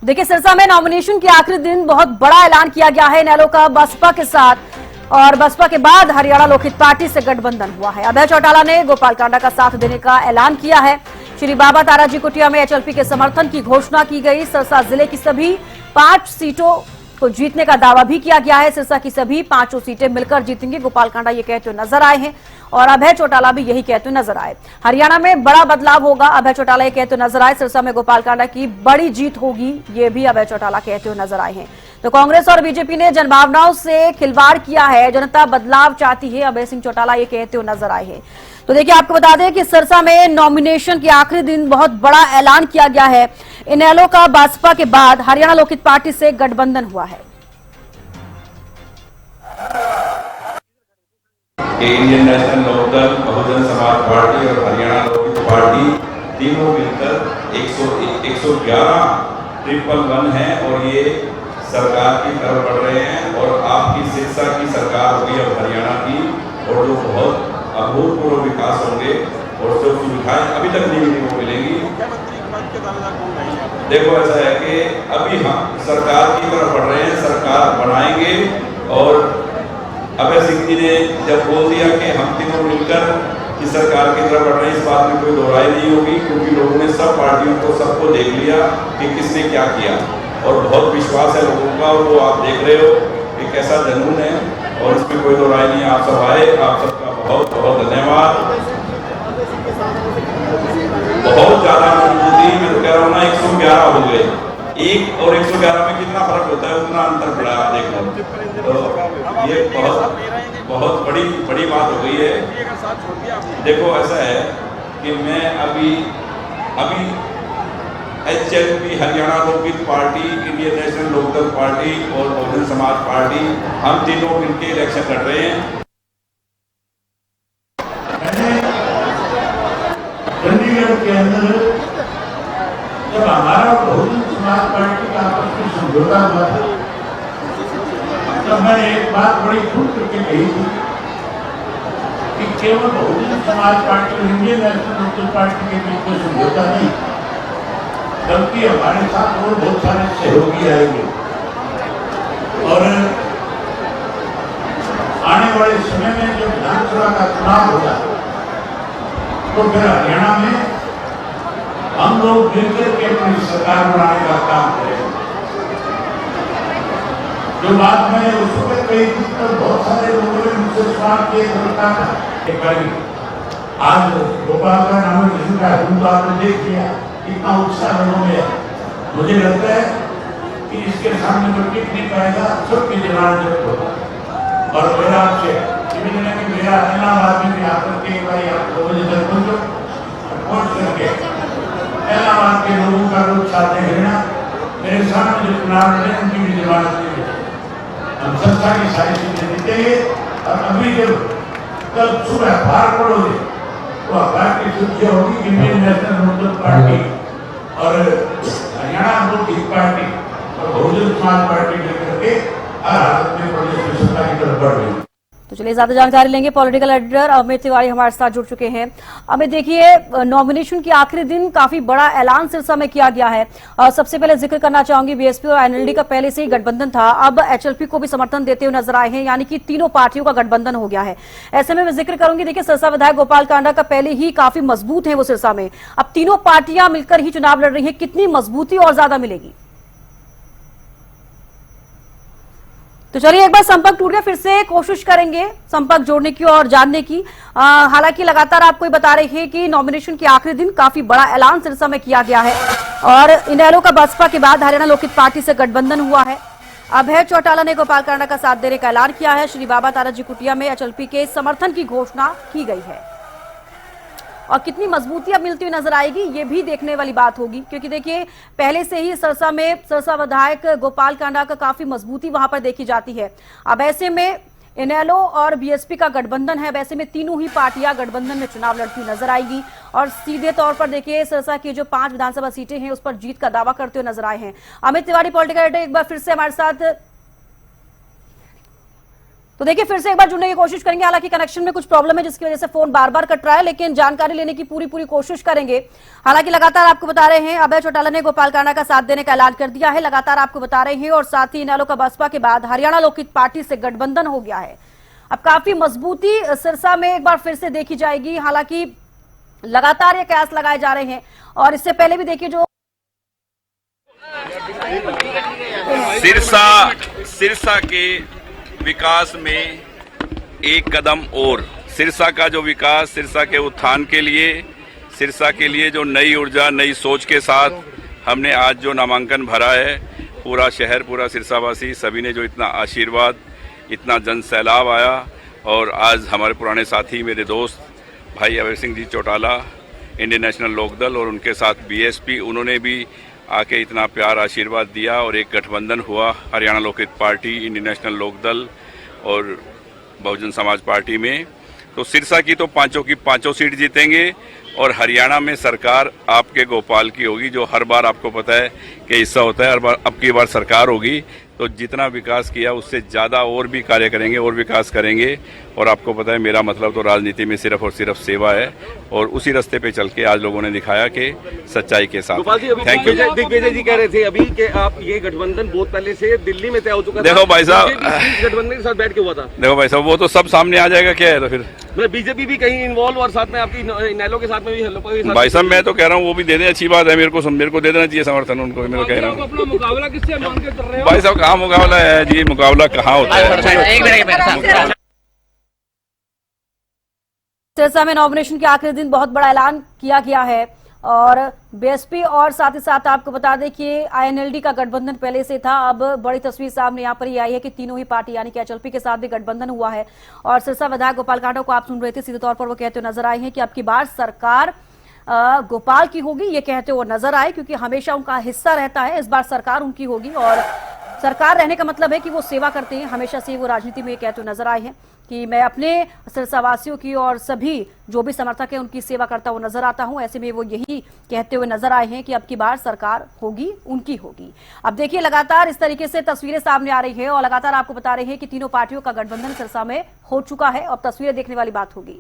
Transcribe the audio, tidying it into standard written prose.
देखिए, सिरसा में नॉमिनेशन के आखिरी दिन बहुत बड़ा ऐलान किया गया है इनेलो का बसपा के साथ, और बसपा के बाद हरियाणा लोकहित पार्टी से गठबंधन हुआ है। अभय चौटाला ने गोपाल कांडा का साथ देने का ऐलान किया है। श्री बाबा ताराजी कुटिया में एचएलपी के समर्थन की घोषणा की गई। सिरसा जिले की सभी 5 सीटों को जीतने का दावा भी किया गया है। सिरसा की सभी 5 सीटें मिलकर जीतेंगे, गोपाल कांडा ये कहते हुए नजर आए हैं, और अभय चौटाला भी यही कहते हुए नजर आए। हरियाणा में बड़ा बदलाव होगा, अभय चौटाला ये कहते हुए नजर आए। सिरसा में गोपाल कांडा की बड़ी जीत होगी, ये भी अभय चौटाला कहते हुए नजर आए हैं। तो कांग्रेस और बीजेपी ने जनभावनाओं से खिलवाड़ किया है, जनता बदलाव चाहती है, अभय सिंह चौटाला ये कहते हुए नजर आए हैं। तो देखिए, आपको बता दें कि सिरसा में नॉमिनेशन के आखिरी दिन बहुत बड़ा ऐलान किया गया है। इनेलो का बसपा के बाद हरियाणा लोकहित पार्टी से गठबंधन हुआ है। Indian national Lokdal, Bahujan Samaj party और हरियाणा लोकहित पार्टी तीनों मिलकर 111 है और ये सरकार की तरफ बढ़ रहे हैं, और आपकी शिक्षा की सरकार होगी अब हरियाणा की, और जो बहुत अभूतपूर्व विकास होंगे और जो सुविधाएं अभी तक नहीं मिली वो मिलेंगी। देखो, ऐसा है कि अभी हम सरकार की तरफ बढ़ रहे हैं, सरकार बनाएंगे, और अभय सिंह जी ने जब बोल दिया कि हम तीनों मिलकर इस सरकार की तरफ बढ़ रहे हैं, इस बात में कोई दोहराई नहीं होगी, क्योंकि लोगों ने सब पार्टियों को सबको देख लिया कि किसने क्या किया, और बहुत विश्वास है लोगों का, और वो आप देख रहे हो कि कैसा जुनून है, और इसमें कोई दोहराई नहीं है। आप सब आए, आप सबका बहुत बहुत धन्यवाद। बहुत ज्यादा मजबूती, मैं तो कह रहा हूँ ना, 111 हो गए। 1 और 111 में कितना फर्क होता है, उतना अंतर पड़ा, देख लो। तो ये बहुत बड़ी बात हो गई है। देखो, ऐसा है कि मैं अभी HLP, Haryana Lokhit party, Indian national Lokdal party और बहुजन समाज पार्टी, हम तीनों मिलकर इलेक्शन लड़ रहे हैं। चंडीगढ़ के अंदर जब हमारा बहुजन समाज पार्टी का आपस में समझौता हुआ था, तब मैंने एक बात बड़ी खुल करके कही थी कि केवल बहुजन समाज पार्टी और इंडियन नेशनल लोकदल पार्टी के बीच कोई समझौता नहीं, बल्कि हमारे साथ और बहुत सारे सहयोगी आएंगे, और आने वाले समय में जब विधानसभा का चुनाव होगा तो फिर हरियाणा में हम लोग मिलकर के अपनी सरकार बनाने का काम करेंगे। जो बात मैंने उस वक्त कही थी, तो बहुत सारे लोगों ने मुझसे सवाल किए। आज गोपाल का नाम का तो आपने देख लिया कितना उत्साह लोगों में है। मुझे लगता है कि इसके सामने जो टिक नहीं पाएगा, सबकी जवान जब्त होगा। और मेरा आपसे मेरा इलाहाबाद में आकर के भाई आप 2 बजे तक पहुंच करके इलाहाबाद के लोगों का उत्साह देखना, मेरे सामने जो चुनाव लड़े उनकी भी जमानत नहीं मिली। हम संस्था की सारी चीजें जीतेंगे, और अभी जब कल सुबह अखबार पढ़ोगे तो अखबार की सुर्खियां होगी कि इंडियन नेशनल लोकदल पार्टी और हरियाणा लोकहित पार्टी और बहुजन समाज पार्टी मिलकर के हर हालत में प्रदेश में सत्ता की तरफ बढ़ रही है। तो चलिए, ज्यादा जानकारी लेंगे। पॉलिटिकल एडिटर अमित तिवारी हमारे साथ जुड़ चुके हैं। अमित, देखिए, नॉमिनेशन के आखिरी दिन काफी बड़ा ऐलान सिरसा में किया गया है। सबसे पहले जिक्र करना चाहूंगी, बीएसपी और एनएलडी का पहले से ही गठबंधन था, अब एचएलपी को भी समर्थन देते हुए नजर आए हैं, यानी कि तीनों पार्टियों का गठबंधन हो गया है। ऐसे में मैं जिक्र करूंगी, देखिए, सिरसा विधायक गोपाल कांडा का पहले ही काफी मजबूत है वो सिरसा में, अब तीनों पार्टियां मिलकर ही चुनाव लड़ रही है, कितनी मजबूती और ज्यादा मिलेगी? तो चलिए, एक बार संपर्क टूट गया, फिर से कोशिश करेंगे संपर्क जोड़ने की और जानने की। हालांकि लगातार आपको ये बता रही है कि नॉमिनेशन के आखिरी दिन काफी बड़ा ऐलान सिरसा में किया गया है, और इनेलो का बसपा के बाद हरियाणा लोकहित पार्टी से गठबंधन हुआ है। अभय चौटाला ने गोपाल कांडा का साथ देने का ऐलान किया है। श्री बाबा ताराजी कुटिया में एचएलपी के समर्थन की घोषणा की गई है, और कितनी मजबूती अब मिलती हुई नजर आएगी ये भी देखने वाली बात होगी, क्योंकि देखिए, पहले से ही सिरसा विधायक गोपाल कांडा का काफी मजबूती वहां पर देखी जाती है। अब ऐसे में इनेलो और बीएसपी का गठबंधन है, वैसे में तीनों ही पार्टियां गठबंधन में चुनाव लड़ती हुई नजर आएगी, और सीधे तौर पर देखिए, सिरसा की जो 5 विधानसभा सीटें हैं उस पर जीत का दावा करते हुए नजर आए हैं। अमित तिवारी, पॉलिटिकल एडिटर, एक बार फिर से हमारे साथ तो देखिए फिर से एक बार जुड़ने की कोशिश करेंगे, हालांकि कनेक्शन में कुछ प्रॉब्लम है जिसकी वजह से फोन बार बार कट रहा है, लेकिन जानकारी लेने की पूरी कोशिश करेंगे। हालांकि लगातार आपको बता रहे हैं अभय चौटाला ने गोपाल कांडा का साथ देने का ऐलान कर दिया है, लगातार आपको बता रहे हैं। और साथ ही इनेलो का बसपा के बाद हरियाणा लोकहित पार्टी से गठबंधन हो गया है। अब काफी मजबूती सिरसा में एक बार फिर से देखी जाएगी। हालांकि लगातार ये कयास लगाए जा रहे हैं और इससे पहले भी देखिए जो सिरसा के विकास में एक कदम और, सिरसा का जो विकास, सिरसा के उत्थान के लिए, सिरसा के लिए जो नई ऊर्जा, नई सोच के साथ हमने आज जो नामांकन भरा है, पूरा शहर, पूरा सिरसावासी सभी ने जो इतना आशीर्वाद, इतना जन सैलाब आया। और आज हमारे पुराने साथी, मेरे दोस्त भाई अभय सिंह जी चौटाला, इंडियन नेशनल लोकदल और उनके साथ बीएसपी, उन्होंने भी आके इतना प्यार आशीर्वाद दिया और एक गठबंधन हुआ Haryana Lokhit party, Indian national Lokdal और बहुजन समाज पार्टी में। तो सिरसा की तो पांचों की पांचों सीट जीतेंगे और हरियाणा में सरकार आपके गोपाल की होगी, जो हर बार आपको पता है कि हिस्सा होता है। हर बार अब की बार सरकार होगी तो जितना विकास किया उससे ज़्यादा और भी कार्य करेंगे और विकास करेंगे। और आपको पता है मेरा मतलब तो राजनीति में सिर्फ और सिर्फ सेवा है और उसी रास्ते पे चल के आज लोगों ने दिखाया कि सच्चाई के साथ। Thank you. दिग्विजय जी कह रहे थे अभी कि आप ये गठबंधन बहुत पहले से दिल्ली में तय हो चुका था। देखो भाई साहब, गठबंधन के साथ बैठ के हुआ था। देखो भाई साहब, वो तो सब सामने आ जाएगा। क्या है तो फिर मतलब बीजेपी भी कहीं इन्वॉल्व और साथ में आपकी इनेलो के साथ में भी लोपा के साथ। भाई साहब मैं तो कह रहा हूँ वो भी दे दें, अच्छी बात है। मेरे को दे देना चाहिए समर्थन उनको। मैं कह रहा हूँ अपना मुकाबला किससे मान के कर रहे हो? भाई साहब कहाँ मुकाबला है जी, मुकाबला कहाँ होता है। सिरसा में नॉमिनेशन के आखिरी दिन बहुत बड़ा ऐलान किया गया है और बीएसपी और साथ ही साथ आपको बता दें कि आईएनएलडी का गठबंधन पहले से था। अब बड़ी तस्वीर सामने यहाँ पर ये आई है कि तीनों ही पार्टी यानी कि एचएलपी के साथ भी गठबंधन हुआ है। और सिरसा विधायक गोपाल कांडा को आप सुन रहे थे, सीधे तौर पर वो कहते हुए नजर आए हैं कि अब की बार सरकार गोपाल की होगी, ये कहते हुए नजर आए, क्योंकि हमेशा उनका हिस्सा रहता है। इस बार सरकार उनकी होगी और सरकार रहने का मतलब है कि वो सेवा करते हैं। हमेशा से वो राजनीति में कहते हुए नजर आए हैं कि मैं अपने सिरसावासियों की और सभी जो भी समर्थक है उनकी सेवा करता हुआ नजर आता हूं। ऐसे में वो यही कहते हुए नजर आए हैं कि अब की बार सरकार होगी, उनकी होगी। अब देखिए लगातार इस तरीके से तस्वीरें सामने आ रही है और लगातार आपको बता रहे हैं कि तीनों पार्टियों का गठबंधन सिरसा में हो चुका है। अब तस्वीरें देखने वाली बात होगी।